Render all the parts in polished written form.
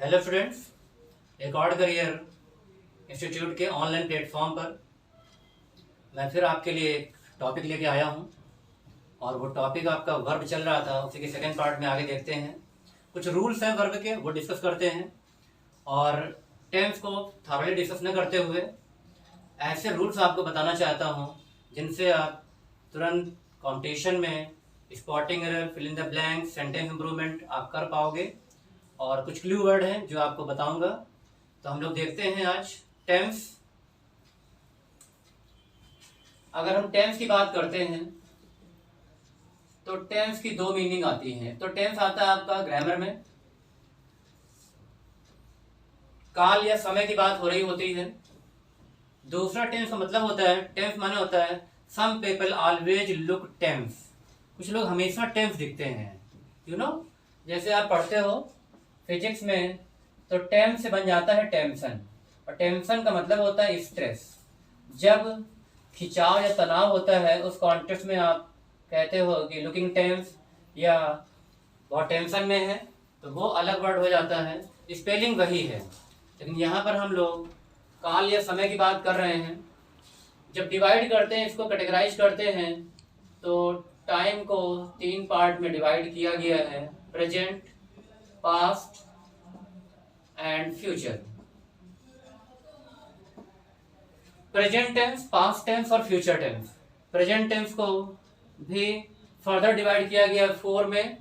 Hello students, एक और career institute के ऑनलाइन प्लेटफॉर्म पर मैं फिर आपके लिए एक टॉपिक लेके आया हूं। और वो टॉपिक आपका वर्ब चल रहा था, उसी के सेकंड पार्ट में आगे देखते हैं। कुछ रूल्स हैं वर्ब के, वो डिस्कस करते हैं। और टेंस को थॉरली डिस्कस न करते हुए ऐसे रूल्स आपको बताना चाहता हूं जिनसे आप तुरंत कॉम्पिटिशन में spotting error, fill in the blank, sentence improvement आप कर पाओगे। और कुछ क्लू वर्ड हैं जो आपको बताऊंगा। तो हम लोग देखते हैं आज टेंस। अगर हम टेंस की बात करते हैं तो टेंस की दो मीनिंग आती हैं। तो टेंस आता है आपका ग्रामर में, काल या समय की बात हो रही होती है। दूसरा टेंस का मतलब होता है, टेंस माने होता है some people always look tense. कुछ लोग हमेशा टेंस दिखते हैं, यू नो। जैसे आप पढ़ते हो फिजिक्स में तो टेंस से बन जाता है टेंशन, और टेंशन का मतलब होता है स्ट्रेस। जब खिंचाव या तनाव होता है उस कॉन्टेक्स्ट में आप कहते हो कि लुकिंग टेंस या बहुत टेंशन में है, तो वो अलग वर्ड हो जाता है। स्पेलिंग वही है, लेकिन यहाँ पर हम लोग काल या समय की बात कर रहे हैं। जब डिवाइड करते हैं, इसको कैटेगराइज करते हैं, तो टाइम को 3 पार्ट में डिवाइड किया गया है: present, past and future. Present tense, past tense और फ्यूचर टेंस। प्रेजेंट टेंस को भी फर्दर डिवाइड किया गया 4 में,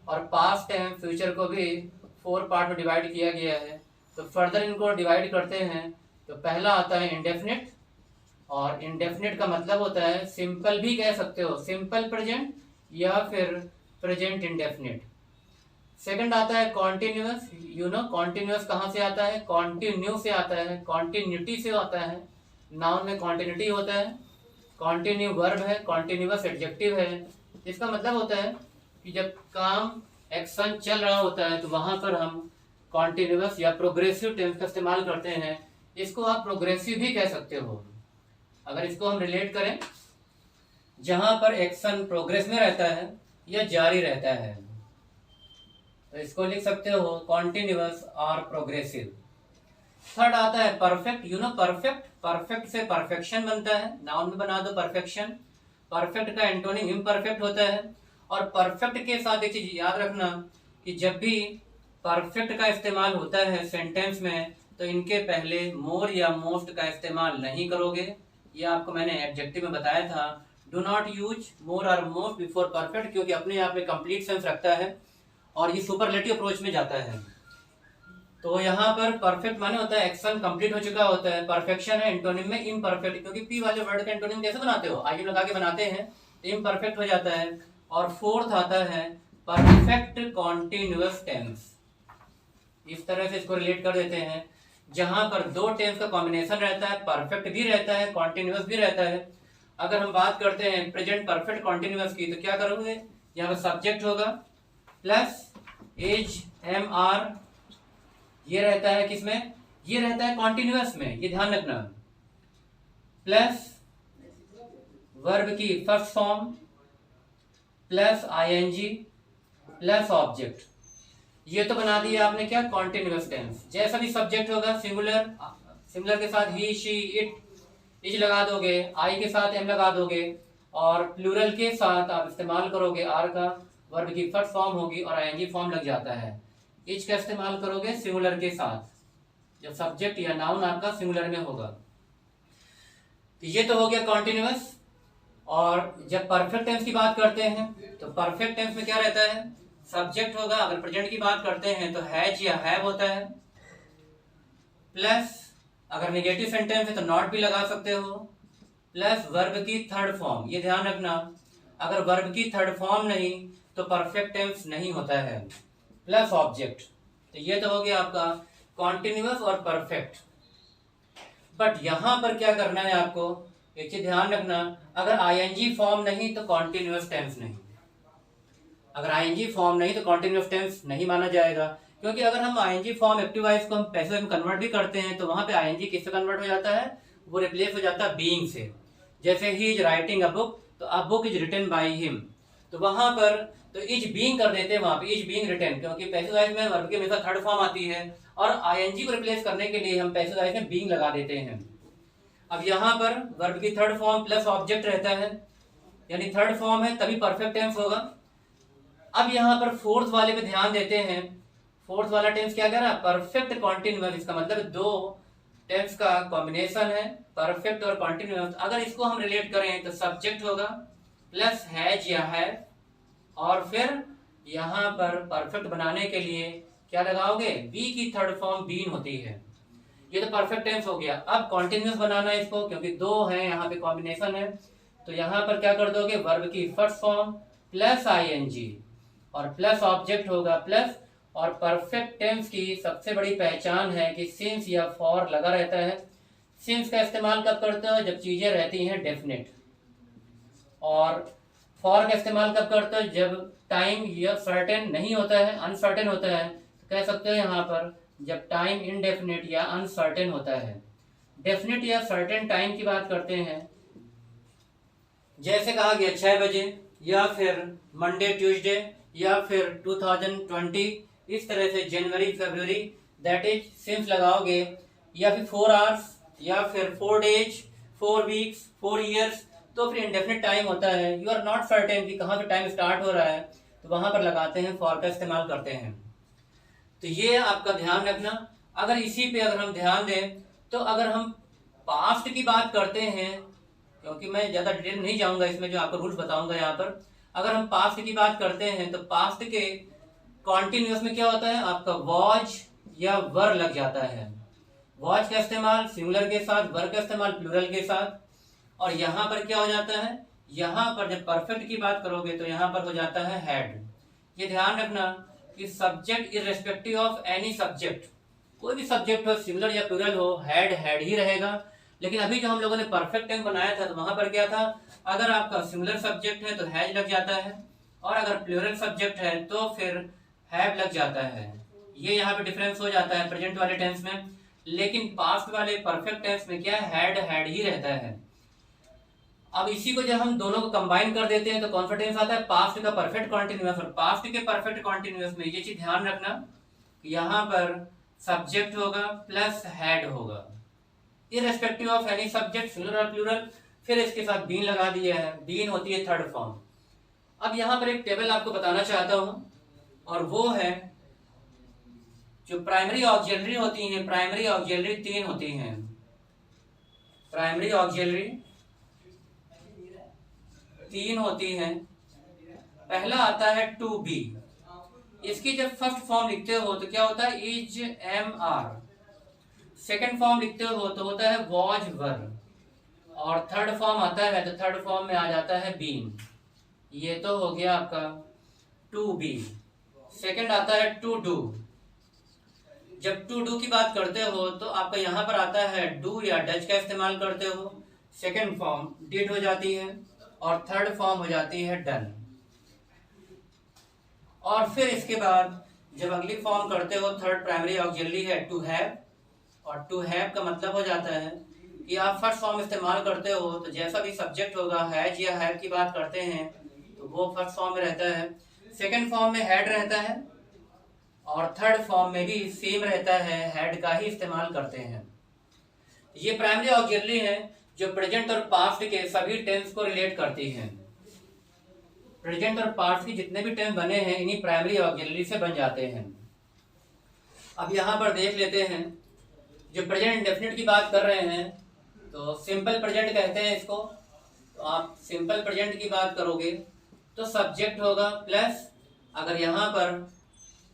और पास्ट टेंस, फ्यूचर को भी 4 पार्ट में डिवाइड किया गया है। तो फर्दर इनको डिवाइड करते हैं तो पहला आता है इंडेफिनिट, और इंडेफिनिट का मतलब होता है सिंपल भी कह सकते हो, सिंपल प्रेजेंट या फिर प्रेजेंट इंडेफिनिट। सेकंड आता है कॉन्टिन्यूअस। यू नो कॉन्टिन्यूअस कहाँ से आता है? कॉन्टिन्यू से आता है, कॉन्टिन्यूटी से आता है। नाउन में कॉन्टिन्यूटी होता है, कॉन्टिन्यू वर्ब है, कॉन्टिन्यूअस एडजेक्टिव है। इसका मतलब होता है कि जब काम एक्शन चल रहा होता है तो वहां पर हम कॉन्टिन्यूअस या प्रोग्रेसिव टेंस का इस्तेमाल करते हैं। इसको आप प्रोग्रेसिव भी कह सकते हो। अगर इसको हम रिलेट करें, जहां पर एक्शन प्रोग्रेस में रहता है या जारी रहता है, तो इसको लिख सकते हो कॉन्टिन्यूअस और प्रोग्रेसिव। थर्ड आता है perfect. You know perfect, perfect से परफेक्शन बनता है, नाउन में बना दो परफेक्शन। परफेक्ट का एंटोनिम इम्परफेक्ट होता है। और परफेक्ट के साथ एक चीज याद रखना कि जब भी परफेक्ट का इस्तेमाल होता है सेंटेंस में, तो इनके पहले मोर या मोस्ट का इस्तेमाल नहीं करोगे। ये आपको मैंने एडजेक्टिव में बताया था, डू नॉट यूज मोर और मोस्ट बिफोर परफेक्ट, क्योंकि अपने आप में कंप्लीट सेंस रखता है और ये सुपरलेटिव अप्रोच में जाता है। तो यहाँ पर परफेक्ट माने होता है एक्शन कंप्लीट हो चुका होता है। परफेक्शन है एंटोनिम में इम्परफेक्ट, क्योंकि पी वाले वर्ड का एंटोनिम कैसे बनाते हो? आगे लगा के बनाते हैं, इम्परफेक्ट हो जाता है। और फोर्थ आता है परफेक्ट कॉन्टिन्यूअस टेंस। इस तरह से इसको रिलेट कर देते हैं, जहां पर दो टेंस का कॉम्बिनेशन रहता है, परफेक्ट भी रहता है, कॉन्टिन्यूअस भी रहता है। अगर हम बात करते हैं प्रेजेंट परफेक्ट कॉन्टिन्यूअस की, तो क्या करोगे? यहाँ पर सब्जेक्ट होगा प्लस एज एम आर, ये रहता है किसमें? ये रहता है कॉन्टिन्यूअस में, ये ध्यान रखना। प्लस वर्ब की first form plus ING plus object. ये तो बना दिया आपने क्या? Continuous tense. जैसा भी सब्जेक्ट होगा सिंगुलर, सिंगुलर के साथ ही, शी, इट, इज लगा दोगे, आई के साथ एम लगा दोगे, और प्लूरल के साथ आप इस्तेमाल करोगे आर का, वर्ब की फर्स्ट फॉर्म होगी और आईएनजी फॉर्म लग जाता है। इज का इस्तेमाल करोगे सिंगुलर के साथ, जब सब्जेक्ट या नाउन आपका सिंगुलर में होगा। तो ये तो हो गया कॉन्टिन्यूअस। और जब परफेक्ट टेंस की बात करते हैं तो परफेक्ट टेंस में क्या रहता है? सब्जेक्ट होगा, अगर प्रेजेंट की बात करते हैं तो हैज या हैव होता है, प्लस अगर नेगेटिव सेंटेंस है तो नॉट भी लगा सकते हो, प्लस वर्ब की थर्ड फॉर्म। ये ध्यान रखना, अगर वर्ब की थर्ड फॉर्म नहीं तो परफेक्ट टेंस नहीं होता है, प्लस ऑब्जेक्ट। तो ये तो हो गया आपका कॉन्टिन्यूअस और परफेक्ट। बट यहां पर क्या करना है आपको, एक चीज ध्यान रखना, अगर आईएनजी फॉर्म नहीं तो कॉन्टिन्यूअस टेंस नहीं। अगर आईएनजी फॉर्म नहीं तो कॉन्टिन्यूअस टेंस नहीं माना जाएगा, क्योंकि अगर हम आईएनजी फॉर्म एक्टिव वॉइस को हम पैसिव में कन्वर्ट भी करते हैं तो वहां पे आईएनजी किससे कन्वर्ट हो जाता है? वो रिप्लेस हो जाता है बीइंग से। जैसे he is writing a book, तो a book is written by him, तो वहां पर तो इज बीइंग कर देते हैं, वहां पे इज बीइंग रिटन, क्योंकि पैसिव वॉइस में वर्ब की हमेशा थर्ड फॉर्म आती है और आईएनजी को रिप्लेस करने के लिए हम पैसिव वॉइस में बीइंग लगा देते हैं। अब यहाँ पर वर्ब की थर्ड फॉर्म प्लस ऑब्जेक्ट रहता है, यानी थर्ड फॉर्म है तभी परफेक्ट टेंस होगा। अब यहाँ पर फोर्थ वाले पे ध्यान देते हैं। फोर्थ वाला टेंस क्या कह रहा है? Perfect continuous. इसका मतलब दो टेंस का कॉम्बिनेशन है, परफेक्ट और कॉन्टिन्यूअस। अगर इसको हम रिलेट करें तो सब्जेक्ट होगा प्लस हैज या हैव, और फिर यहाँ पर परफेक्ट बनाने के लिए क्या लगाओगे? बी की थर्ड फॉर्म बीन होती है। ये तो परफेक्ट टेंस हो गया। अब कॉन्टिन्यूअस बनाना है इसको, क्योंकि दो है यहाँ पे कॉम्बिनेशन है, तो यहाँ पर क्या कर दोगे? वर्ब की फर्स्ट फॉर्म प्लस आईएनजी और प्लस ऑब्जेक्ट होगा प्लस। और परफेक्ट टेंस की सबसे बड़ी पहचान है कि सिंस या फॉर लगा रहता है। सिंस का इस्तेमाल कब करते हो? जब चीजें रहती हैं डेफिनेट। और फॉर का इस्तेमाल कब करते हो? जब टाइम या सर्टेन नहीं होता है, अनसर्टेन होता है। तो कह सकते हो यहाँ पर जब टाइम इनडेफिनेट या अनसर्टेन होता है। डेफिनेट या सर्टेन टाइम की बात करते हैं, जैसे कहा गया 6 बजे, या फिर मंडे ट्यूसडे, या फिर 2020, इस तरह से जनवरी फरवरी, दैट इज सिंस लगाओगे, या फिर 4 आवर्स, या फिर 4 डेज, 4 वीक्स, 4 ईयर्स, तो फिर इंडेफिनिट टाइम होता है। यू आर नॉट सर्टेन कि कहाँ पे टाइम स्टार्ट हो रहा है, तो वहां पर लगाते हैं, फॉर का इस्तेमाल करते हैं। तो ये आपका ध्यान रखना। अगर इसी पे अगर हम ध्यान दें तो अगर हम पास्ट की बात करते हैं, क्योंकि मैं ज्यादा डिटेल नहीं जाऊंगा इसमें, जो आपको रूल्स बताऊंगा यहाँ पर। अगर हम पास्ट की बात करते हैं तो पास्ट के कॉन्टिन्यूअस में क्या होता है? आपका वॉज या वर लग जाता है। वॉज का इस्तेमाल सिंगुलर के साथ, वर का इस्तेमाल प्लूरल के साथ। और यहाँ पर क्या हो जाता है? यहाँ पर जब परफेक्ट की बात करोगे तो यहाँ पर हो जाता है हैड। ये ध्यान रखना कि subject irrespective of any subject, कोई भी सब्जेक्ट हो, सिंगुलर या प्लूरल हो, हैड ही रहेगा। लेकिन अभी जो हम लोगों ने परफेक्ट टेंस बनाया था तो वहां पर क्या था? अगर आपका सिंगुलर सब्जेक्ट है तो हैज लग जाता है, और अगर प्लूरल सब्जेक्ट है तो फिर हैव लग जाता है। ये यहाँ पे डिफरेंस हो जाता है प्रेजेंट वाले टेंस में। लेकिन पास्ट वाले परफेक्ट टेंस में क्या है? हैड ही रहता है। अब इसी को जब हम दोनों को कंबाइन कर देते हैं तो कौन सा टेंस आता है? पास्ट का परफेक्ट कॉन्टिन्यूअस। और पास्ट के परफेक्ट कॉन्टिन्यूअस में ये चीज ध्यान रखना, यहाँ पर सब्जेक्ट होगा प्लस हैड होगा, irrespective of any subject, singular और प्लूरल। फिर इसके साथ बीन लगा दिया है, बीन होती है थर्ड फॉर्म। अब यहाँ पर एक टेबल आपको बताना चाहता हूं, और वो है जो प्राइमरी ऑक्सिलरी होती हैं। प्राइमरी ऑक्सिलरी 3 होती हैं। प्राइमरी ऑक्सिलरी 3 होती हैं। पहला आता है टू बी। इसकी जब फर्स्ट फॉर्म लिखते हो तो क्या होता है? Is am are. Second form लिखते हो तो होता है वॉज वर। और थर्ड फॉर्म आता है तो थर्ड फॉर्म में आ जाता है बीन। ये तो हो गया आपका टू बी। सेकेंड आता है टू डू। जब टू डू की बात करते हो तो आपका यहाँ पर आता है डू या डज का इस्तेमाल करते हो। सेकेंड फॉर्म डिड हो जाती है और थर्ड फॉर्म हो जाती है डन। और फिर इसके बाद जब अगली फॉर्म करते हो, थर्ड प्राइमरी ऑक्सिलरी है टू हैव। और टू हैव का मतलब हो जाता है कि आप फर्स्ट फॉर्म इस्तेमाल करते हो तो जैसा भी सब्जेक्ट होगा, हैज या हैव की बात करते हैं तो वो फर्स्ट फॉर्म में रहता है। सेकंड फॉर्म में हैड रहता है, और थर्ड फॉर्म में भी सेम रहता है, हैड का ही इस्तेमाल करते हैं। ये प्राइमरी ऑक्सिलरी है जो प्रेजेंट और पास्ट के सभी टेंस को रिलेट करती हैं। प्रेजेंट और पास्ट के जितने भी टेंस बने हैं इन्हीं प्राइमरी ऑक्सिलरी से बन जाते हैं। अब यहाँ पर देख लेते हैं, जो प्रेजेंट इंडेफिनिट की बात कर रहे हैं तो सिंपल प्रेजेंट कहते हैं इसको। तो आप सिंपल प्रेजेंट की बात करोगे तो सब्जेक्ट होगा प्लस, अगर यहाँ पर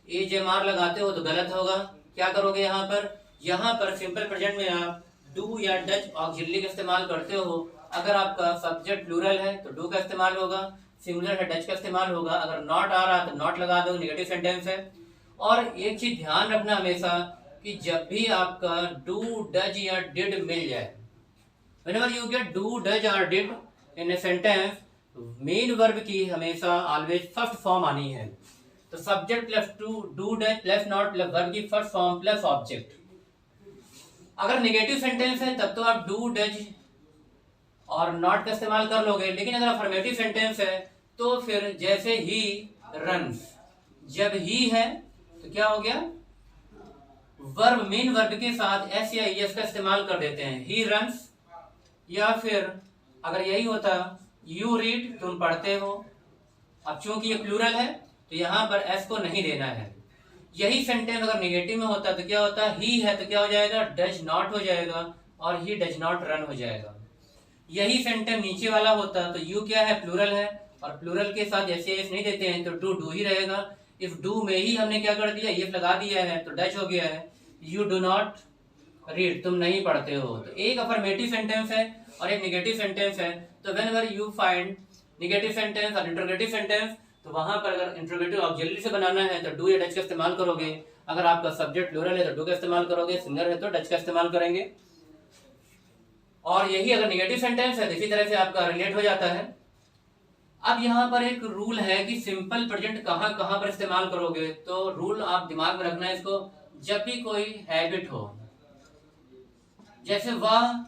एज एम आर लगाते हो तो गलत होगा। क्या करोगे यहाँ पर सिंपल प्रेजेंट में आप डू या डज ऑक्सिलरी का इस्तेमाल करते हो। अगर आपका सब्जेक्ट प्लूरल है तो डू का इस्तेमाल होगा, सिंगुलर है डज का इस्तेमाल होगा। अगर नॉट आ रहा तो नॉट लगा दो, नेगेटिव सेंटेंस है। और एक चीज ध्यान रखना हमेशा कि जब भी आपका डू डज या डिड मिल जाए, whenever you get do does or did in a sentence, main verb की हमेशा ऑलवेज फर्स्ट फॉर्म आनी है। तो subject plus do does plus not plus verb की फर्स्ट फॉर्म प्लस ऑब्जेक्ट। अगर नेगेटिव सेंटेंस है तब तो आप डू डज और नॉट का इस्तेमाल कर लोगे, लेकिन अगर अफर्मेटिव सेंटेंस है तो फिर जैसे ही रन्स, जब ही है तो क्या हो गया, वर्ब मेन वर्ब के साथ एस या एस का इस्तेमाल कर देते हैं, ही रन्स। या फिर अगर यही होता यू रीड, तुम पढ़ते हो। अब चूंकि ये प्लूरल है तो यहाँ पर एस को नहीं देना है। यही सेंटेंस अगर नेगेटिव में होता तो क्या होता, ही है तो क्या हो जाएगा, डज नॉट हो जाएगा और ही डज नॉट रन हो जाएगा। यही सेंटेंस नीचे वाला होता तो यू क्या है, प्लूरल है, और प्लूरल के साथ जैसे एस नहीं देते हैं तो डू ही रहेगा। इफ डू में ही हमने क्या कर दिया, इफ लगा दिया है तो डज हो गया है। यू डू नॉट रीड, तुम नहीं पढ़ते हो। तो एक अफर्मेटिव सेंटेंस है और एक नेगेटिव सेंटेंस है। तो whenever you find negative sentence और इंटरोगेटिव सेंटेंस, तो वहां पर अगर इंटरोगेटिव ऑक्सिलरी से बनाना है तो डू या डज का इस्तेमाल करोगे। अगर आपका सब्जेक्ट प्लूरल है तो डू का इस्तेमाल करोगे, सिंगुलर है तो डज का इस्तेमाल करेंगे। और यही अगर नेगेटिव सेंटेंस है तो इसी तरह से आपका रिलेट हो जाता है। अब यहाँ पर एक रूल है कि सिंपल प्रेजेंट कहाँ कहाँ पर इस्तेमाल करोगे। तो रूल आप दिमाग में रखना है इसको, जब भी कोई हैबिट हो, जैसे वह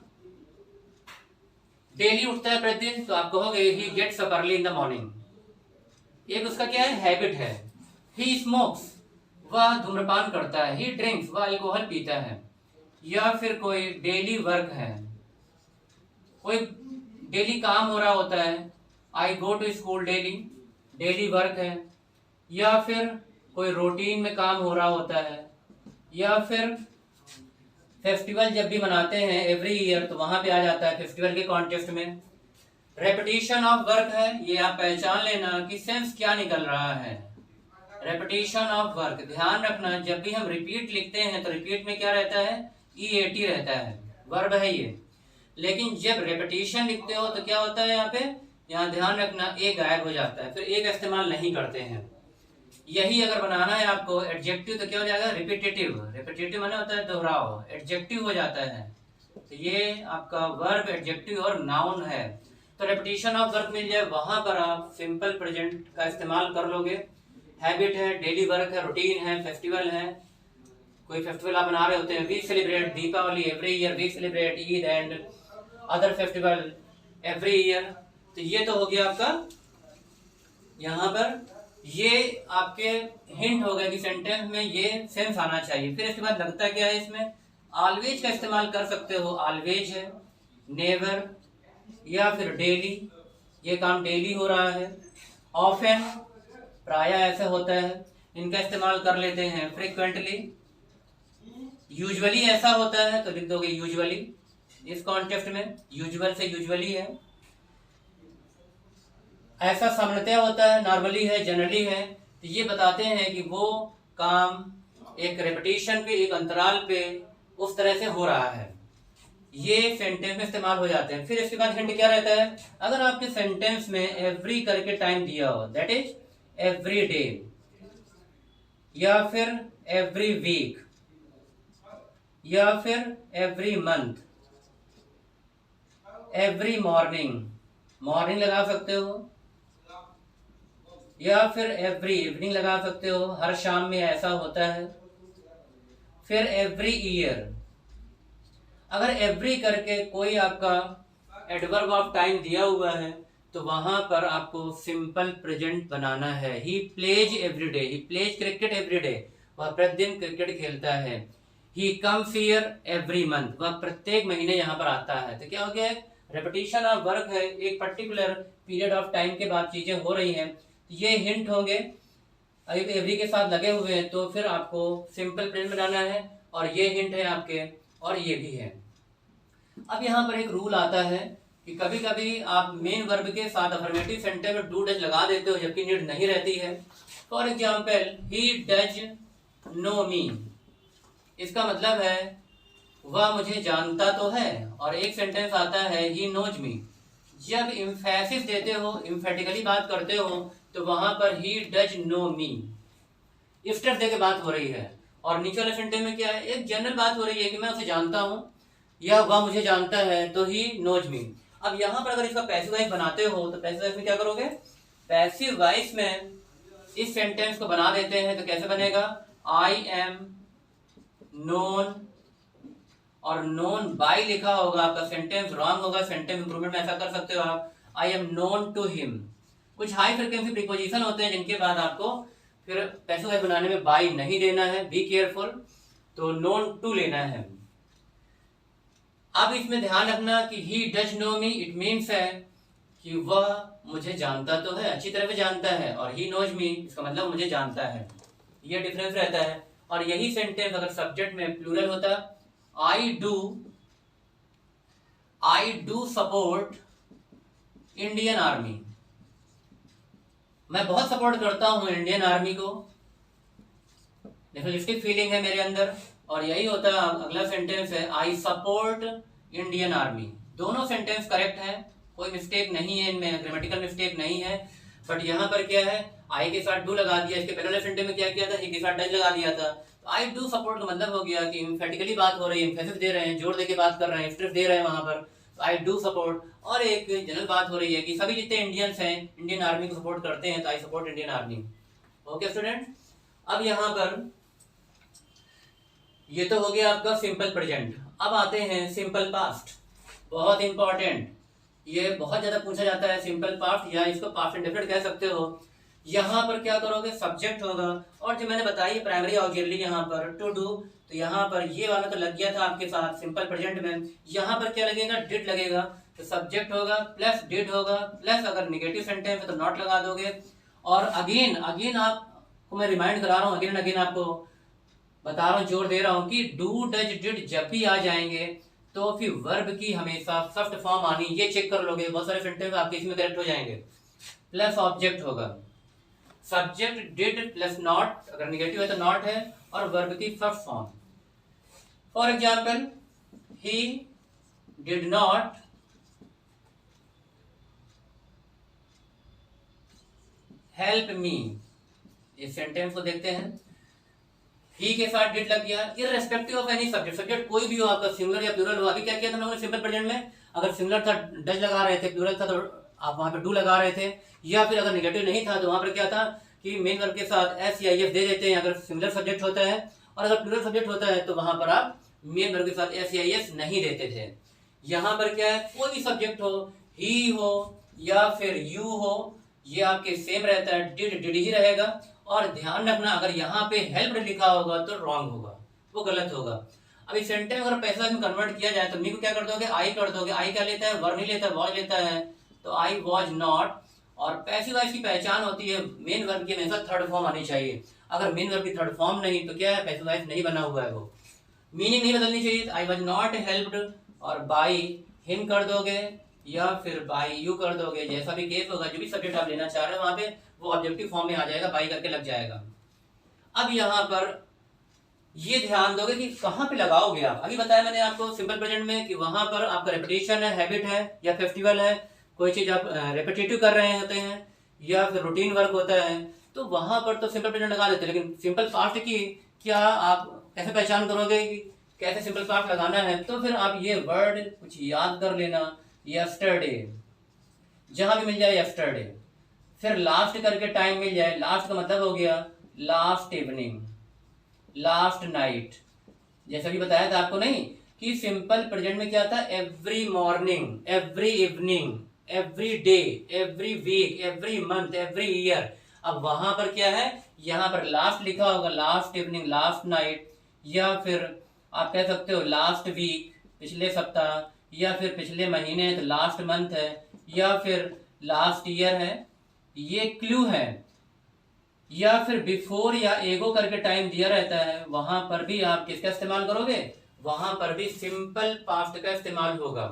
डेली उठता है प्रतिदिन, तो आप कहोगे he gets up early in the morning. एक उसका क्या है, हैबिट है। ही स्मोक्स, वह धूम्रपान करता है। ही ड्रिंक्स, वह अल्कोहल पीता है। या फिर कोई डेली वर्क है, कोई डेली काम हो रहा होता है, I go to school daily, daily work है। या फिर कोई रूटीन में काम हो रहा होता है। या फिर फेस्टिवल जब भी मनाते हैं एवरी ईयर, तो वहां पे आ जाता है फेस्टिवल के कॉन्टेक्स्ट में। रेपिटेशन ऑफ वर्क है, ये आप पहचान लेना कि सेंस क्या निकल रहा है। रेपिटेशन ऑफ वर्क, ध्यान रखना जब भी हम रिपीट लिखते हैं तो रिपीट में क्या रहता है, ईएटी रहता है, वर्ब है ये। लेकिन जब रेपिटेशन लिखते हो तो क्या होता है, यहाँ पे यहाँ ध्यान रखना ए गायब हो जाता है, फिर ए का इस्तेमाल नहीं करते हैं। यही अगर बनाना है आपको एडजेक्टिव तो क्या हो जाएगा, रिपीटेटिव। रिपीटेटिव माने होता है दोहराव, एडजेक्टिव हो जाता है। तो ये आपका वर्ब, एडजेक्टिव और नाउन है। तो रेपिटेशन ऑफ वर्क मिल जाए, वहां पर आप सिंपल प्रेजेंट का इस्तेमाल कर लोगे। हैबिट है, डेली वर्क है, रूटीन है, फेस्टिवल है, कोई फेस्टिवल आप मना रहे होते हैं, we celebrate Deepavali every year, we celebrate Eid and other festival every year. तो ये तो हो गया आपका, यहाँ पर ये आपके हिंट हो गया कि सेंटेंस में ये सेंस आना चाहिए। फिर इसके बाद लगता क्या है, इसमें ऑलवेज का इस्तेमाल कर सकते हो, ऑलवेज है, नेवर, या फिर डेली, ये काम डेली हो रहा है। ऑफन, प्राय ऐसा होता है, इनका इस्तेमाल कर लेते हैं। फ्रीक्वेंटली, यूजुअली ऐसा होता है तो लिख दोगे यूजुअली, इस कॉन्टेक्स्ट में यूजुअल से यूजुअली है। ऐसा सामान्यतः होता है, नॉर्मली है, जनरली है। तो ये बताते हैं कि वो काम एक रेपिटेशन पे, एक अंतराल पे उस तरह से हो रहा है। ये सेंटेंस में इस्तेमाल हो जाते हैं। फिर इसके बाद हिंट क्या रहता है, अगर आपके सेंटेंस में एवरी करके टाइम दिया हो, दैट इज एवरी डे, या फिर एवरी वीक, या फिर every month, every morning, morning लगा सकते हो, या फिर एवरी इवनिंग लगा सकते हो, हर शाम में ऐसा होता है। फिर एवरी ईयर, अगर एवरी करके कोई आपका एडवर्ब ऑफ टाइम दिया हुआ है तो वहां पर आपको सिंपल प्रेजेंट बनाना है। He plays every day, he plays cricket every day, वह प्रतिदिन क्रिकेट खेलता है। He comes here every month, वह प्रत्येक महीने यहाँ पर आता है। तो क्या हो गया, रेपिटेशन ऑफ वर्क है, एक पर्टिकुलर पीरियड ऑफ टाइम के बाद चीजें हो रही हैं। ये हिंट होंगे, एवरी के साथ लगे हुए हैं तो फिर आपको सिंपल प्रेजेंट बनाना है, और ये हिंट है आपके, और ये भी है। अब यहाँ पर एक रूल आता है कि कभी कभी आप मेन वर्ब के साथ अफर्मेटिव सेंटेंस में डू डज लगा देते हो जबकि नीड नहीं रहती है। For example, he does know me, इसका मतलब है वह मुझे जानता तो है, और एक सेंटेंस आता है ही नोज मी। जब इम्फेसिस देते हो, इम्फेटिकली बात करते हो, तो वहां पर ही डज नो मी, इफ्टर दे के बात हो रही है। और नीचे वाले सेंटेंस में क्या है, एक जनरल बात हो रही है कि मैं उसे जानता हूं या वह मुझे जानता है, तो ही नोज मी। अब यहाँ पर अगर इसका पैसिव वॉइस बनाते हो तो पैसिव वॉइस में क्या करोगे, पैसिव वॉइस में इस सेंटेंस को बना देते हैं। तो कैसे बनेगा, आई एम नोन, और नोन बाय लिखा होगा, आपका सेंटेंस रॉन्ग होगा। सेंटेंस इंप्रूवमेंट में ऐसा कर सकते हो आप, I am known to him. कुछ हाई फ्रिक्वेंसी प्रीपोजिशन होते हैं जिनके बाद आपको फिर पैसिव वॉइस बनाने में बाय नहीं देना है, बी केयरफुल, तो नोन टू लेना है। अब इसमें ध्यान रखना कि he does know me, it means है कि वह मुझे जानता तो है, अच्छी तरह से जानता है, और ही नोज मी इसका मतलब मुझे जानता है, ये डिफरेंस रहता है। और यही सेंटेंस अगर सब्जेक्ट में प्लूरल होता, I do support Indian army, मैं बहुत सपोर्ट करता हूं इंडियन आर्मी को, नेशनलिस्टिक फीलिंग है मेरे अंदर। और यही होता है अगला सेंटेंस है आई सपोर्ट इंडियन आर्मी। दोनों सेंटेंस करेक्ट है, कोई मिस्टेक नहीं है इनमें, ग्रामेटिकल मिस्टेक नहीं है। बट यहाँ पर क्या है, आई के साथ डू लगा दिया, इसके पहले सेंटेंस में क्या किया था, ही के साथ डज लगा दिया था। तो आई डू सपोर्ट का मतलब हो गया कि एम्फेटिकली बात हो रही है, एम्फेसिस दे रहे हैं, जोर देके बात कर रहे हैं, स्ट्रेस दे रहे हैं वहां पर, आई डू सपोर्ट। और एक जनरल बात हो रही है कि सभी जितने इंडियंस हैं इंडियन आर्मी को सपोर्ट करते हैं, तो I support Indian army. Okay student, अब यहाँ पर ये तो हो गया आपका सिंपल प्रेजेंट। अब आते हैं सिंपल पास्ट, बहुत इंपॉर्टेंट, ये बहुत ज्यादा पूछा जाता है सिंपल पास्ट, या इसको पास्ट इंडेफिनिट कह सकते हो। यहाँ पर क्या करोगे, सब्जेक्ट होगा, और जो मैंने बताई प्राइमरी ऑक्सिलरी यहाँ पर टू डू, तो यहाँ पर ये वाला तो लग गया था आपके साथ सिंपल प्रेजेंट में। यहाँ पर क्या लगेगा, डिड लगेगा, तो सब्जेक्ट होगा प्लस डिड होगा प्लस अगर निगेटिव सेंटेंस है तो नॉट लगा दोगे। और अगेन आपको मैं रिमाइंड करा रहा हूँ, अगेन एंड अगेन आपको बता रहा हूँ, जोर दे रहा हूँ कि डू डज डिड जब भी आ जाएंगे तो फिर वर्ब की हमेशा फर्स्ट फॉर्म आनी, ये चेक कर लोगे, बहुत सारे सेंटेंस आपके इसमें करेक्ट हो जाएंगे। प्लस ऑब्जेक्ट होगा, सब्जेक्ट डिड प्लस नॉट, अगर निगेटिव है तो नॉट है, और वर्ब की first form. For example, he did not help me, इस सेंटेंस को देखते हैं। ही के साथ डिड लग गया, irrespective of any subject, subject कोई भी हो आपका, सिंगुलर या प्लूरल हो। अभी क्या किया था हम लोगों ने सिंपल प्रेजेंट में, अगर सिंगुलर था डज लगा रहे थे, प्लूरल था तो आप वहां पे डू लगा रहे थे, या फिर अगर निगेटिव नहीं था तो वहां पर क्या था कि मेन वर्ब के साथ एस या एफ दे देते हैं अगर सिंगुलर सब्जेक्ट होता है, और अगर प्लूरल सब्जेक्ट होता है तो वहां पर आप मेन वर्ब के साथ एस या एस नहीं देते थे। यहाँ पर क्या है, कोई भी सब्जेक्ट हो, ही हो या फिर यू हो, ये आपके सेम रहता है, डिड ही रहेगा। और ध्यान रखना अगर यहाँ पे हेल्प लिखा होगा तो रॉन्ग होगा, वो गलत होगा। अब इस सेंटेंस अगर पैसा में कन्वर्ट किया जाए तो मी को क्या कर दोगे, आई कर दोगे। आई क्या लेता है, वर्ब नहीं लेता, वॉज लेता है, तो आई वॉज नॉट। और पैसिव वॉइस की पहचान होती है मेन वर्ब की हमेशा थर्ड फॉर्म आनी चाहिए, अगर मेन वर्ब की थर्ड फॉर्म नहीं तो क्या है, पैसिव वॉइस नहीं बना हुआ है, वो मीनिंग नहीं बदलनी चाहिए। आई वॉज नॉट हेल्प्ड और बाई हिम कर दोगे या फिर बाई यू कर दोगे, जैसा भी केस होगा, जो भी सब्जेक्ट आप लेना चाह रहे हो वहां पे वो ऑब्जेक्टिव फॉर्म में आ जाएगा, बाई करके लग जाएगा। अब यहाँ पर ये ध्यान दोगे कि कहाँ पे लगाओगे आप। अभी बताया मैंने आपको सिंपल प्रेजेंट में कि वहां पर आपका रेपिटेशन है, हैबिट है या फेस्टिवल है, कोई चीज आप रेपिटेटिव कर रहे होते हैं या फिर रूटीन वर्क होता है, तो वहां पर तो सिंपल प्रेजेंट लगा देते हैं। लेकिन सिंपल पास्ट की क्या आप कैसे पहचान करोगे कि कैसे सिंपल पास्ट लगाना है, तो फिर आप ये वर्ड कुछ याद कर लेना, यस्टरडे, जहां भी मिल जाए यस्टरडे, फिर लास्ट करके टाइम मिल जाए, लास्ट का मतलब हो गया लास्ट इवनिंग, लास्ट नाइट। जैसा भी बताया था आपको नहीं कि सिंपल प्रेजेंट में क्या था, every morning, every evening, every day, every week, every month, every year. अब वहां पर क्या है, यहाँ पर लास्ट लिखा होगा, लास्ट इवनिंग, लास्ट नाइट, या फिर आप कह सकते हो लास्ट वीक, पिछले सप्ताह, या फिर पिछले महीने तो लास्ट मंथ है, या फिर लास्ट ईयर है, ये क्लू है। या फिर बिफोर या एगो करके टाइम दिया रहता है, वहां पर भी आप किसका इस्तेमाल करोगे, वहां पर भी सिंपल पास्ट का इस्तेमाल होगा।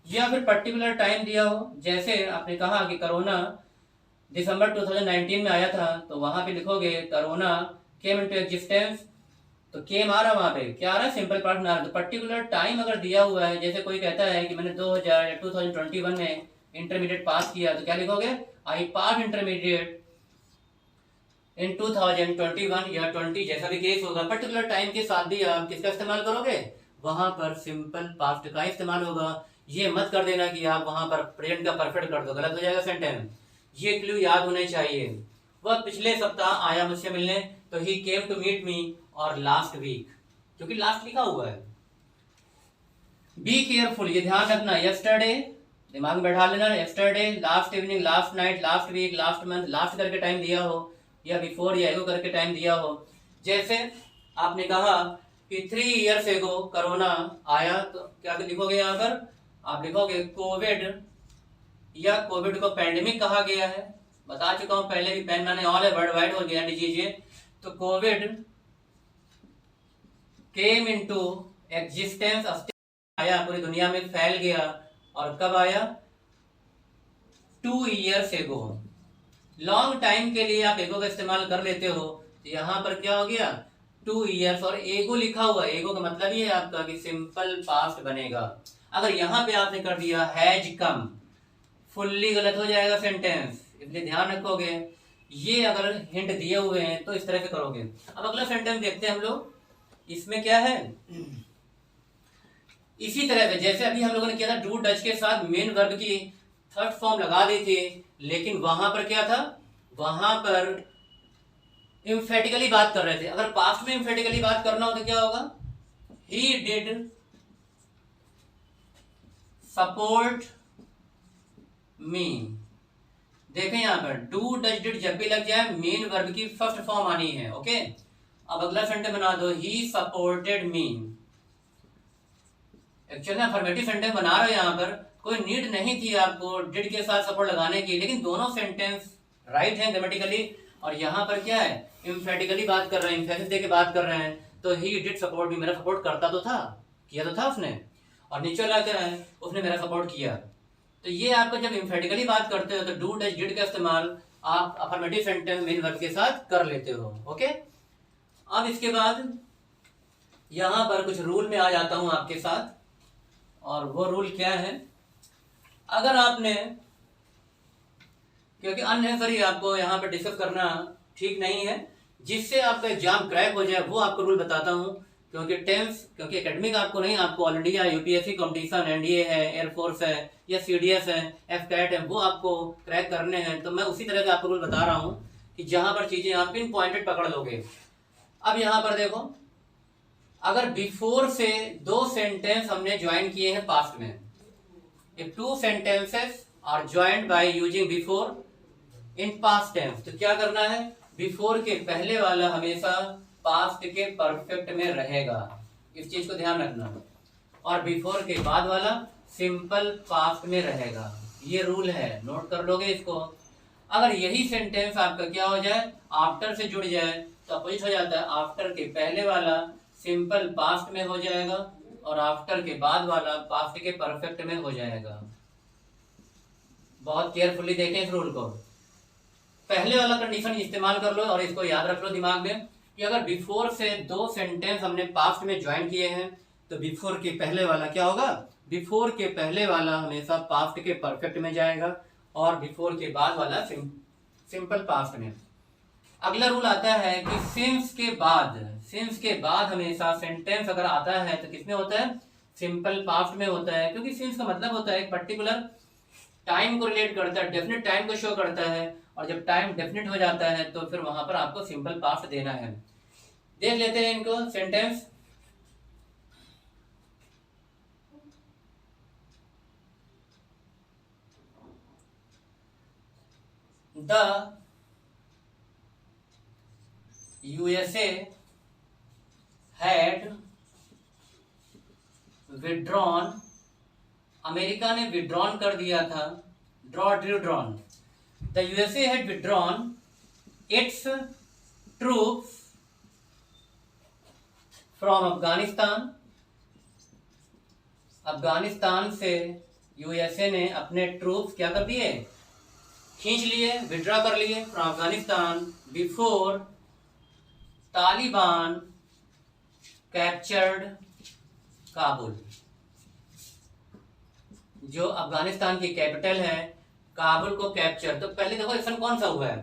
या फिर पर्टिकुलर टाइम दिया हो, जैसे आपने कहा कि कोरोना दिसंबर 2019 में आया था, तो वहां पे लिखोगे कोरोना केम इनटू एग्जिस्टेंस, तो केम आ रहा वहां पे क्या आ रहा है, सिंपल पास्ट में आ रहा है। तो पर्टिकुलर टाइम अगर दिया हुआ है, जैसे कोई कहता है कि मैंने 2000 या 2021 में इंटरमीडिएट पास किया, तो क्या लिखोगे, आई पास इंटरमीडिएट इन 2021 या 20, जैसा भी केस होगा, पर्टिकुलर टाइम के साथ भी आप किसका इस्तेमाल करोगे, वहां पर सिंपल पास्ट का इस्तेमाल होगा। ये मत कर देना कि आप वहां पर प्रेजेंट का परफेक्ट कर दो, गलत हो जाएगा सेंटेंस। ये क्लू याद होने चाहिए। वह पिछले सप्ताह आया मुझसे मिलने, तो ही केम टू मीट मी, और लास्ट वीक, क्योंकि लास्ट लिखा हुआ है। बी केयरफुल, ये ध्यान रखना, यस्टरडे दिमाग में बैठा लेना, yesterday, last evening, last night, last week, last month, last करके टाइम दिया हो या बिफोर या एगो करके टाइम दिया हो। जैसे आपने कहा कि 3 ईयर्स एगो कोरोना आया, तो क्या लिखोगे यहाँ पर? आप लिखोगे कोविड, या कोविड को पैंडेमिक कहा गया है, बता चुका हूं पहले भी, पेन मैंने ऑल है वर्ल्ड वाइड और गारंटी दीजिए। तो कोविड केम इनटू एग्जिस्टेंस, आया, पूरी दुनिया में फैल गया, और कब आया? 2 ईयर्स एगो। लॉन्ग टाइम के लिए आप एगो का इस्तेमाल कर लेते हो, तो यहां पर क्या हो गया? 2 ईयर्स, और एगो लिखा हुआ, एगो का मतलब ये है आपका कि सिंपल पास्ट बनेगा। अगर यहां पे आपने कर दिया हैज कम, फुल्ली गलत हो जाएगा सेंटेंस, इसलिए ध्यान रखोगे। ये अगर हिंट दिए हुए हैं तो इस तरह से करोगे। अब अगला सेंटेंस देखते हैं हम लोग, इसमें क्या है? इसी तरह से जैसे अभी हम लोगों ने किया था, डू डच के साथ मेन वर्ब की थर्ड फॉर्म लगा दी थी, लेकिन वहां पर क्या था? वहां पर एम्फेटिकली बात कर रहे थे। अगर पास्ट में एम्फेटिकली बात करना हो तो क्या होगा? He did support me. देखें यहां पर डू डच डिड जब भी लग जाए मेन वर्ब की फर्स्ट फॉर्म आनी है। ओके, अब अगला सेंटेंस बना दो, he supported me. Actually affirmative sentence बना रहे हो, यहां पर कोई नीड नहीं थी आपको डिड के साथ सपोर्ट लगाने की, लेकिन दोनों सेंटेंस राइट है ग्रामेटिकली। और यहाँ पर क्या है? एम्फेटिकली बात कर रहे हैं, एम्फेसिस देके बात कर रहे हैं। तो ही डिड सपोर्ट मी, मेरा सपोर्ट करता तो था, किया तो था उसने, और नीचे वाला क्या है? उसने मेरा सपोर्ट किया। तो ये आपको जब एम्फेटिकली बात करते हो तो डू डच डिड का इस्तेमाल आप अफर्मेटिव सेंटेंस मेन वर्ब के साथ कर लेते हो। ओके, अब इसके बाद यहां पर कुछ रूल में आ जाता हूं आपके साथ, और वो रूल क्या है? अगर आपने, क्योंकि अननेसेसरी आपको यहाँ पर डिस्कस करना ठीक नहीं है, जिससे आपका एग्जाम क्रैक हो जाए वो आपको रूल बताता हूँ। क्योंकि टेंस, क्योंकि एकेडमिक आपको नहीं, आपको all India UPSC competition, NDA है, एयरफोर्स है, या सीडीएस है, एफकैट है, वो आपको क्रैक करने हैं। तो मैं उसी तरह से आपको रूल बता रहा हूँ कि जहां पर चीजें आप पिन पॉइंटेड पकड़ लोगे। अब यहाँ पर देखो, अगर बिफोर से 2 सेंटेंस हमने ज्वाइन किए हैं पास्ट में, if 2 sentences are joined by using before in past tense, तो क्या करना है? बिफोर के पहले वाला हमेशा पास्ट के परफेक्ट में रहेगा, इस चीज को ध्यान रखना, और बिफोर के बाद वाला सिंपल पास्ट में रहेगा। ये रूल है, नोट कर लोगे इसको। अगर यही सेंटेंस आपका क्या हो जाए? आफ्टर से जुड़ जाए, तो अपोजिट हो जाता है। आफ्टर के पहले वाला सिंपल पास्ट में हो जाएगा, और आफ्टर के बाद वाला पास्ट के परफेक्ट में हो जाएगा। बहुत केयरफुली देखें इस रूल को। पहले वाला कंडीशन इस्तेमाल कर लो, और इसको याद रख लो दिमाग में कि अगर बिफोर से 2 सेंटेंस हमने पास्ट में ज्वाइन किए हैं, तो बिफोर के पहले वाला क्या होगा? बिफोर के पहले वाला हमेशा पास्ट के परफेक्ट में जाएगा, और बिफोर के बाद वाला सिंपल पास्ट में। अगला रूल आता है कि सिंस के बाद हमेशा सेंटेंस अगर आता है तो किसमें होता है? सिंपल पास्ट में होता है, क्योंकि सिंस का मतलब होता है एक पर्टिकुलर टाइम को रिलेट करता है, डेफिनेट टाइम को शो करता है, और जब टाइम डेफिनेट हो जाता है तो फिर वहां पर आपको सिंपल पास्ट देना है। देख लेते हैं इनको sentence. The USA had withdrawn, America ने विड्रॉन कर दिया था, drawn. The USA had withdrawn its troops from Afghanistan. Afghanistan से यूएसए ने अपने ट्रूप्स क्या कर दिए? खींच लिए, विड्रॉ कर लिए from Afghanistan before Taliban captured Kabul. जो अफगानिस्तान की कैपिटल है काबुल को कैप्चर। तो पहले देखो एक्शन कौन सा हुआ है?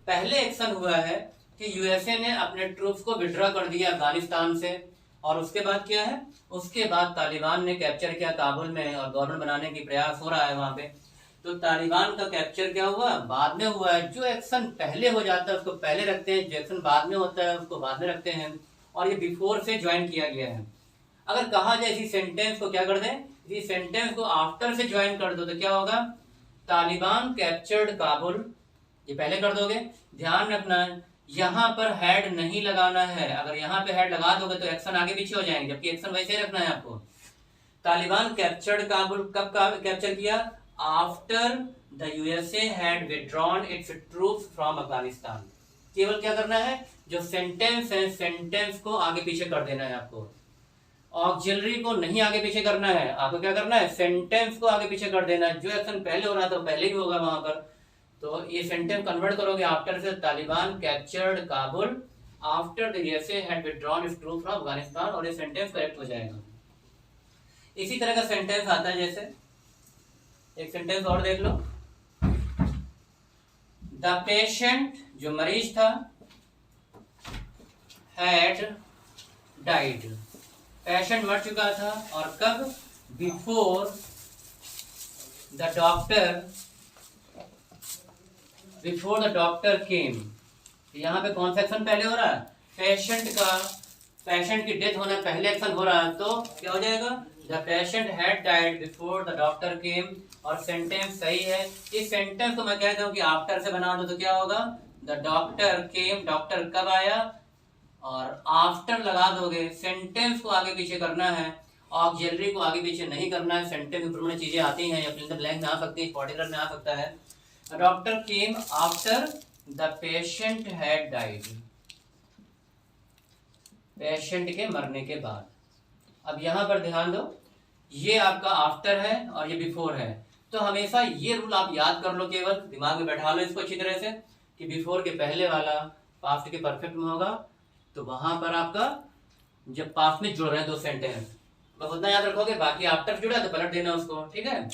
पहले एक्शन हुआ है कि यूएसए ने अपने ट्रूप्स को विड्रॉ कर दिया अफगानिस्तान से, और उसके बाद क्या है? उसके बाद तालिबान ने कैप्चर किया काबुल में, और गवर्नमेंट बनाने की प्रयास हो रहा है वहां पे। तो तालिबान का कैप्चर क्या हुआ? बाद में हुआ है। जो एक्शन पहले हो जाता है उसको पहले रखते हैं, जो एक्शन बाद में होता है उसको बाद में रखते हैं, और ये बिफोर से ज्वाइन किया गया है। अगर कहा जाए इसी सेंटेंस को क्या कर दें? इसी सेंटेंस को आफ्टर से ज्वाइन कर दो तो क्या होगा, तालिबान कैप्चर्ड काबुल। ये पहले कर दोगे। ध्यान रखना यहाँ पर हेड नहीं लगाना है, अगर यहाँ पे हेड लगा दोगे तो एक्शन आगे पीछे हो जाएंगे, जबकि एक्शन वैसे ही रखना है आपको। तालिबान कैप्चर्ड काबुल, कब कैप्चर किया, after the USA had withdrawn it's troops from Afghanistan. केवल क्या करना है, जो सेंटेंस है सेंटेंस को आगे पीछे कर देना है आपको, ऑक्सिलरी को नहीं आगे पीछे करना है आपको। क्या करना है, सेंटेंस को आगे पीछे कर देना है। जो एक्शन पहले हो रहा था पहले ही होगा वहां पर। तो ये सेंटेंस कन्वर्ट करोगे आफ्टर से, Taliban captured Kabul after the USA had withdrawn it's troops from Afghanistan, और ये सेंटेंस करेक्ट हो जाएगा। इसी तरह का सेंटेंस आता है, जैसे एक सेंटेंस और देख लो, द पेशेंट, जो मरीज था, हैड डाइड, पेशेंट मर चुका था, और कब, बिफोर द डॉक्टर केम। यहाँ पे कौन सा एक्शन पहले हो रहा है, पेशेंट की डेथ होने पहले एक्शन हो रहा है, तो क्या हो जाएगा, the patient had died before the doctor केम, और सेंटेंस सही है। इस सेंटेंस को मैं कहता हूँ कि आफ्टर से बना दो तो क्या होगा, द डॉक्टर केम, डॉक्टर कब आया, और आफ्टर लगा दोगे। सेंटेंस को आगे पीछे करना है, ऑक्सिलरी को आगे पीछे नहीं करना है। सेंटेंस इंप्रूवमेंट चीजें आती हैं, या फिल द ब्लैंक में आ सकती है, पर्टिकुलर में आ सकता है। Doctor came after the patient had died, patient के मरने के बाद। अब यहां पर ध्यान दो, ये आपका आफ्टर है और ये बिफोर है, तो हमेशा ये रूल आप याद कर लो, केवल दिमाग में बैठा लो इसको अच्छी तरह से, कि बिफोर के पहले वाला पास्ट के परफेक्ट में होगा, तो वहां पर आपका जब पास्ट में जुड़ रहे हैं दो सेंटेंस, बस उतना याद रखोगे, बाकी आफ्टर जुड़ा तो पलट देना उसको, ठीक है।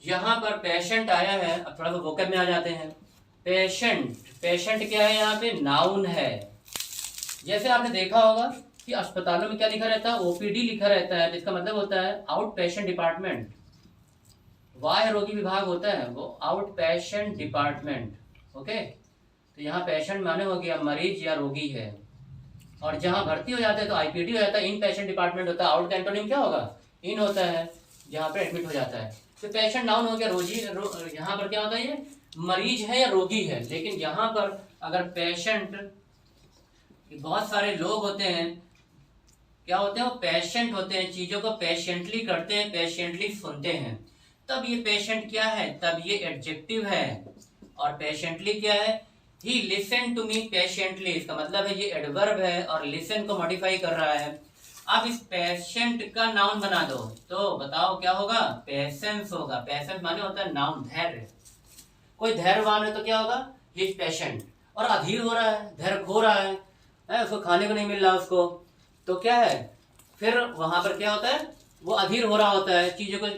यहाँ पर पेशेंट आया है, अब थोड़ा सा वोकैब में आ जाते हैं। पेशेंट क्या है, यहाँ पे नाउन है। जैसे आपने देखा होगा कि अस्पतालों में क्या लिखा रहता है, ओपीडी लिखा रहता है, जिसका मतलब होता है आउट पेशेंट डिपार्टमेंट। बाह्य रोगी विभाग होता है वो आउट पेशेंट डिपार्टमेंट, ओके। तो यहाँ पेशेंट माने हो गया मरीज या रोगी है, और जहाँ भर्ती हो जाते हैं तो आईपीडी हो जाता है, इन पेशेंट डिपार्टमेंट होता है। आउट का एंटोनिम क्या होगा, इन होता है, जहाँ पे एडमिट हो जाता है। तो पेशेंट नाउन हो गया, यहाँ पर क्या होता है, ये मरीज है या रोगी है। लेकिन यहाँ पर अगर पेशेंट, बहुत सारे लोग होते हैं, क्या होते हैं, वो पेशेंट होते हैं, चीजों को पेशेंटली करते हैं, पेशेंटली सुनते हैं, तब ये पेशेंट क्या है, तब ये एडजेक्टिव है। और पेशेंटली क्या है, he listen to me patiently, इसका मतलब है ये एडवर्ब है, और लिसन को मॉडिफाई कर रहा है। अब इस पेशेंट का नाउन बना दो तो बताओ क्या होगा, पेशेंस होगा। पेशेंस माने होता है नाउन, धैर्य। कोई धैर्यवान है तो क्या होगा, ही इज पेशेंट। और अधीर हो रहा है, धैर्य खो रहा है, उसको खाने को नहीं मिल रहा उसको, तो क्या है, फिर वहां पर क्या होता है, वो अधीर हो रहा होता है, चीजों को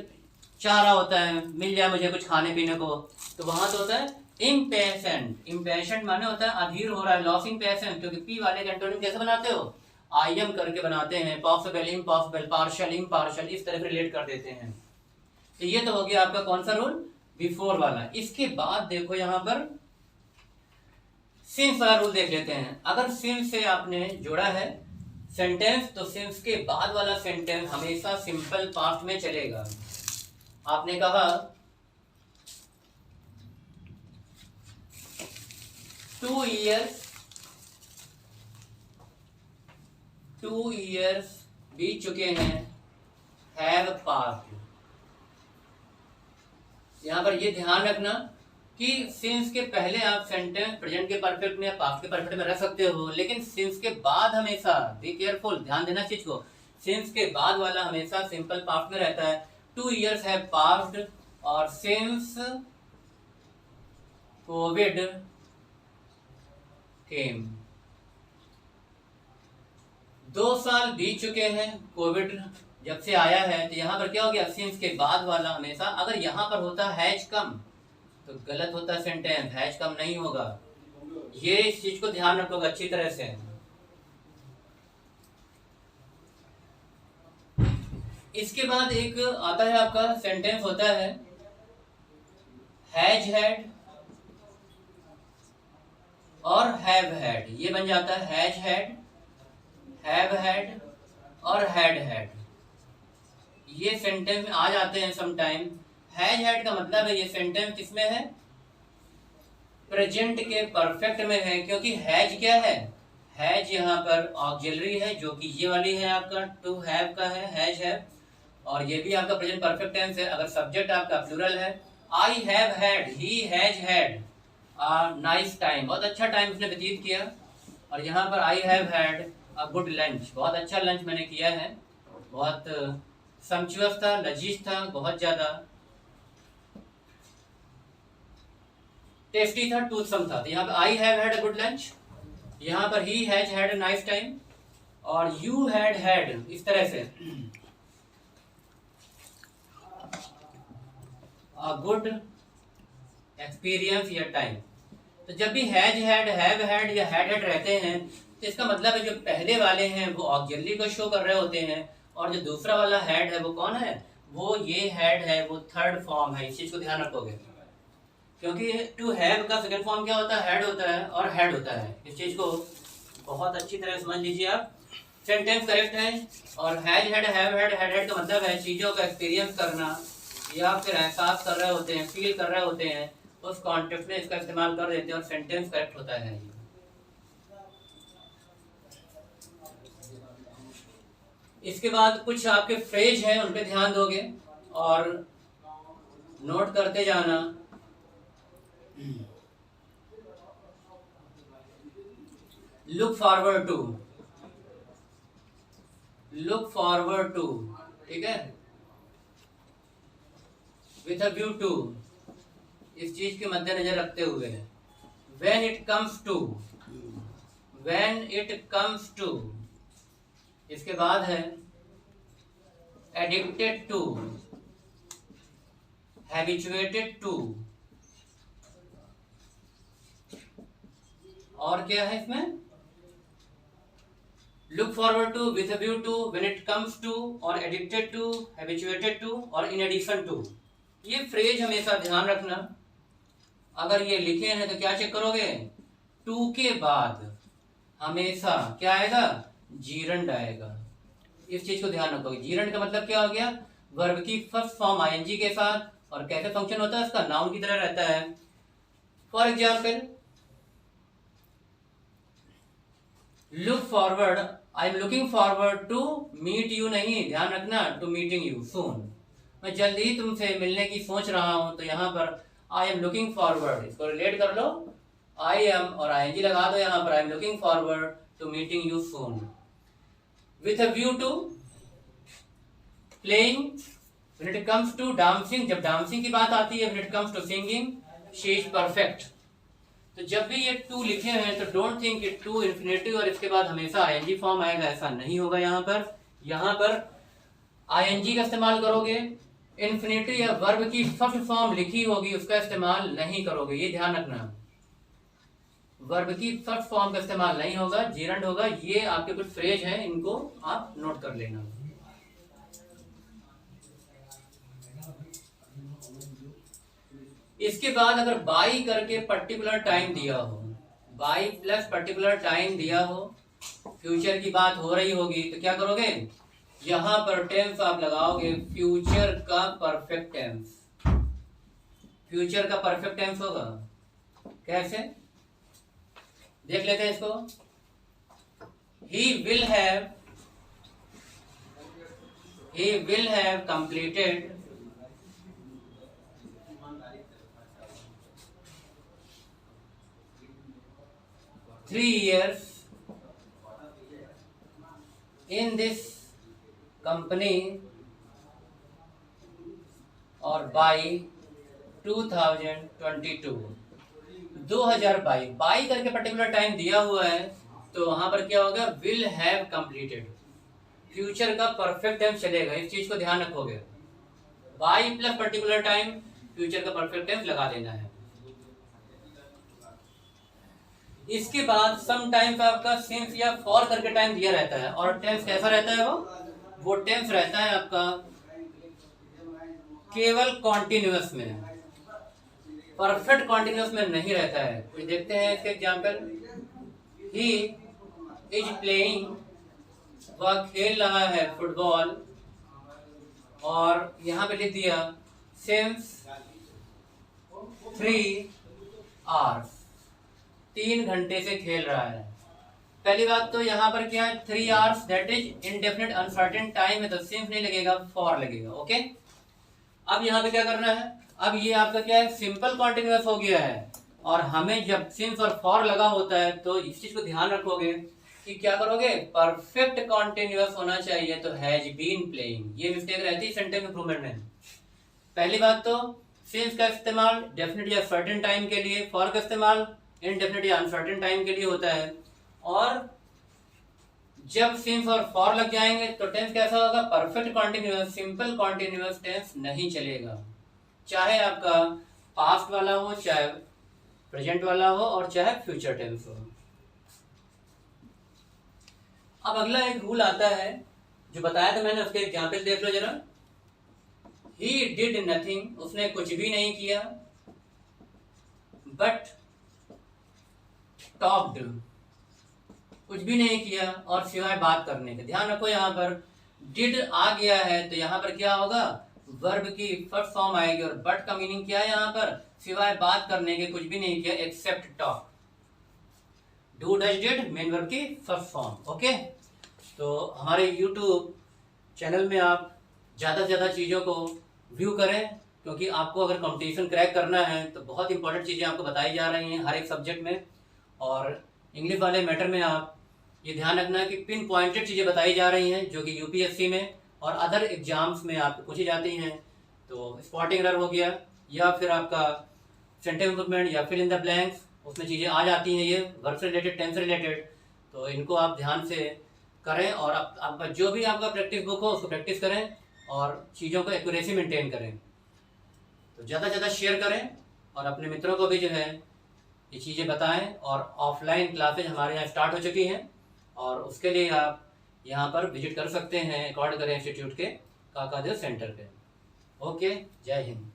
चाह रहा होता है, मिल जाए मुझे कुछ खाने पीने को, तो वहां तो होता है इम्पेशेंट। इम्पेशेंट माने होता है अधीर हो रहा है, लॉसिंग पेशेंट। क्योंकि पी वाले एंटोनिम कैसे बनाते हो, आई एम करके बनाते हैं, पॉसिबल, इम्पॉसिबल, पार्शियल, इम्पार्शियल, इस तरह रिलेट कर देते हैं। तो ये तो हो गया आपका कौन सा रूल, बिफोर वाला। इसके बाद देखो यहाँ पर सिंस वाला रूल देख लेते हैं। अगर सिंस से आपने जोड़ा है सेंटेंस, तो सिंस के बाद वाला सेंटेंस हमेशा सिंपल पास्ट में चलेगा। आपने कहा 2 years बीत चुके हैं, हैव पास्ड। यहां पर ये ध्यान रखना कि सिंस के पहले आप सेंटेंस प्रेजेंट के परफेक्ट में या पास्ट के परफेक्ट में रख सकते हो, लेकिन सिंस के बाद हमेशा, बी केयरफुल, ध्यान देना चीज को, सिंस के बाद वाला हमेशा सिंपल पास्ट में रहता है। 2 years हैव पास्ड, और सिंस कोविड केम, 2 साल बीत चुके हैं कोविड जब से आया है। तो यहाँ पर क्या हो गया, सिंस के बाद वाला हमेशा, अगर यहाँ पर होता हैज कम तो गलत होता सेंटेंस, हैज कम नहीं होगा। ये इस चीज को ध्यान रखोगे अच्छी तरह से। इसके बाद एक आता है आपका सेंटेंस होता है हैज हैड और हैव हैड। ये बन जाता है हैज हैड, हैव हैड और हैड हैड। ये सेंटेंस में आ जाते हैं समटाइम। हैज हैड का मतलब है ये सेंटेंस किसमें है, प्रेजेंट के परफेक्ट में है, क्योंकि हैज क्या है, हैज यहाँ पर ऑक्सिलरी है जो कि ये वाली है आपका टू हैव का है, हैज हैव, और ये भी आपका प्रेजेंट परफेक्ट टेंस है। अगर सब्जेक्ट आपका प्लूरल है, I have had, he has had nice time, बहुत अच्छा टाइम उसने व्यतीत किया। और यहाँ पर I have had a good lunch, बहुत अच्छा लंच मैंने किया है, बहुत सम्चुअस था, लजीज था, बहुत ज़्यादा टेस्टी था, टूथसम था। तो यहाँ पर I have had a good lunch, यहाँ पर he has had a nice time, और यू हैड हैड, इस तरह से अ गुड एक्सपीरियंस या टाइम। तो जब भी हैज हैड, हैव हैड या हैड हैड रहते हैं तो इसका मतलब है जो पहले वाले हैं वो ऑक्सिलरी को शो कर रहे होते हैं, और जो दूसरा वाला हैड है वो कौन है, वो ये हैड है, वो थर्ड फॉर्म है। इस चीज को ध्यान रखोगे, क्योंकि टू हैव का सेकंड फॉर्म क्या होता है, हैड होता है और हैड होता है। इस चीज को बहुत अच्छी तरह समझ लीजिए आप। सेंटेंस करेक्ट है, और has had, have had, had had का मतलब है चीजों का एक्सपीरियंस करना या फिर एहसास कर रहे होते हैं, फील कर रहे होते हैं, उस कॉन्टेक्स्ट में इसका इस्तेमाल कर देते हैं और सेंटेंस करेक्ट होता है। इसके बाद कुछ आपके फ्रेज हैं, उन पे ध्यान दोगे और नोट करते जाना। Look forward to, look forward to, ठीक है, विथ अ व्यू टू, इस चीज के मद्देनजर रखते हुए। When it comes to, when it comes to, इसके बाद है एडिक्टेड टू, हैबिचुएटेड टू, और क्या है इसमें, look forward to, with a view to, when it comes to, और एडिक्टेड टू, हैबिचुएटेड टू, और इन एडिशन टू। ये फ्रेज हमेशा ध्यान रखना। अगर ये लिखे हैं तो क्या चेक करोगे, टू के बाद हमेशा क्या आएगा, जीरंड आएगा। इस चीज को ध्यान रखोगे। जीरंड का मतलब क्या हो गया, वर्ब की फर्स्ट फॉर्म आईएनजी के साथ, और कैसे फंक्शन होता है, इसका नाउन की तरह रहता है। For example, look forward, I am looking forward to meet you, नहीं, ध्यान रखना, टू मीटिंग यू सून, मैं जल्दी ही तुमसे मिलने की सोच रहा हूं। तो यहाँ पर आई एम लुकिंग फॉरवर्ड, इसको रिलेट कर लो, आई एम और आईएनजी लगा दो यहाँ पर, I am looking forward to meeting you soon. With a view to playing, when it comes to dancing, जब डांसिंग की बात आती है, when it comes to singing, she is perfect. तो जब भी ये टू लिखे हैं तो don't think it to infinitive और इसके बाद हमेशा आईएनजी फॉर्म आएगा, ऐसा नहीं होगा। यहाँ पर आईएनजी का इस्तेमाल करोगे, इन्फिनेटिव या वर्ब की फर्स्ट फॉर्म लिखी होगी उसका इस्तेमाल नहीं करोगे, ये ध्यान रखना। वर्ब की फर्स्ट फॉर्म का इस्तेमाल नहीं होगा, जीरंड होगा। ये आपके कुछ फ्रेज हैं, इनको आप नोट कर लेना। इसके बाद अगर बाई करके पर्टिकुलर टाइम दिया हो, बाई प्लस पर्टिकुलर टाइम दिया हो, फ्यूचर की बात हो रही होगी, तो क्या करोगे, यहां पर टेंस आप लगाओगे फ्यूचर का परफेक्ट टेंस। फ्यूचर का परफेक्ट टेंस होगा कैसे, देख लेते हैं इसको। He will have completed three years in this company और by 2022, 2022 बाई करके पर्टिकुलर टाइम दिया हुआ है, तो वहां पर क्या होगा, विल हैव कंप्लीटेड, फ्यूचर का परफेक्ट टाइम चलेगा। इस चीज को ध्यान रखोगे, by plus particular time, future का परफेक्ट टाइम लगा देना है। इसके बाद सम टाइम्स आपका सिंस या फॉर करके टाइम दिया रहता है, और टेंस कैसा रहता है, वो टेंस रहता है आपका केवल कॉन्टिन्यूअस में, परफेक्ट कॉन्टिन्यूअस में नहीं रहता है। कुछ देखते हैं इसके एग्जांपल। ही इज प्लेइंग, वह खेल रहा है फुटबॉल, और यहाँ पे लिख दिया सिंस 3 आवर्स, 3 घंटे से खेल रहा है। पहली बात तो यहाँ पर क्या है, 3 hours that is indefinite uncertain time है, तो सिंस नहीं लगेगा, फॉर लगेगा। ओके, अब यहाँ पे क्या करना है, अब ये आपका क्या है, सिंपल कॉन्टिन्यूअस हो गया है, और हमें जब सिंस और फॉर लगा होता है तो इस चीज को ध्यान रखोगे कि क्या करोगे, परफेक्ट कॉन्टिन्यूअस होना चाहिए, तो हैज बीन प्लेइंग। ये मिस्टेक रहती है सेंटेंस इंप्रूवमेंट में। पहली बात तो सिंस का इस्तेमाल डेफिनेट या सर्टेन टाइम के लिए, फॉर का इस्तेमाल इनडेफिनेट या अनसर्टेन टाइम के लिए होता है। और जब सिंस और फॉर लग जाएंगे तो टेंस कैसा होगा, perfect continuous, simple continuous tense नहीं चलेगा, चाहे आपका पास्ट वाला हो, चाहे प्रेजेंट वाला हो, और चाहे फ्यूचर टेंस हो। अब अगला एक रूल आता है जो बताया था मैंने, उसके एग्जाम्पल देख लो जरा। ही डिड नथिंग, उसने कुछ भी नहीं किया, बट टॉक्ड, कुछ भी नहीं किया और सिवाय बात करने के। ध्यान रखो यहाँ पर डिड आ गया है तो यहाँ पर क्या होगा, वर्ब की फर्स्ट फॉर्म आएगी, और बट का मीनिंग क्या है यहाँ पर, सिवाय बात करने के, कुछ भी नहीं किया except talk. Do does did main verb की फर्स्ट फॉर्म। ओके, तो हमारे YouTube चैनल में आप ज़्यादा से ज़्यादा चीज़ों को व्यू करें, क्योंकि आपको अगर कंपटीशन क्रैक करना है तो बहुत इंपॉर्टेंट चीज़ें आपको बताई जा रही हैं हर एक सब्जेक्ट में। और इंग्लिश वाले मैटर में आप ये ध्यान रखना कि पिन पॉइंटेड चीज़ें बताई जा रही हैं जो कि UPSC में और अदर एग्जाम्स में आपको पूछी जाती हैं। तो स्पॉटिंग एरर हो गया, या फिर आपका सेंटेंस इंप्रूवमेंट, या फिल इन द ब्लैंक्स, उसमें चीज़ें आ जाती हैं, ये वर्ब से रिलेटेड, टेंस से रिलेटेड। तो इनको आप ध्यान से करें, और आपका जो भी आपका प्रैक्टिस बुक हो उसको प्रैक्टिस करें, और चीज़ों को एक्यूरेसी मेंटेन करें। तो ज़्यादा से ज़्यादा शेयर करें, और अपने मित्रों को भी जो है ये चीज़ें बताएं। और ऑफलाइन क्लासेज हमारे यहाँ स्टार्ट हो चुकी हैं, और उसके लिए आप यहाँ पर विजिट कर सकते हैं अकॉर्ड करें इंस्टीट्यूट के काकादेव सेंटर पे। ओके, जय हिंद।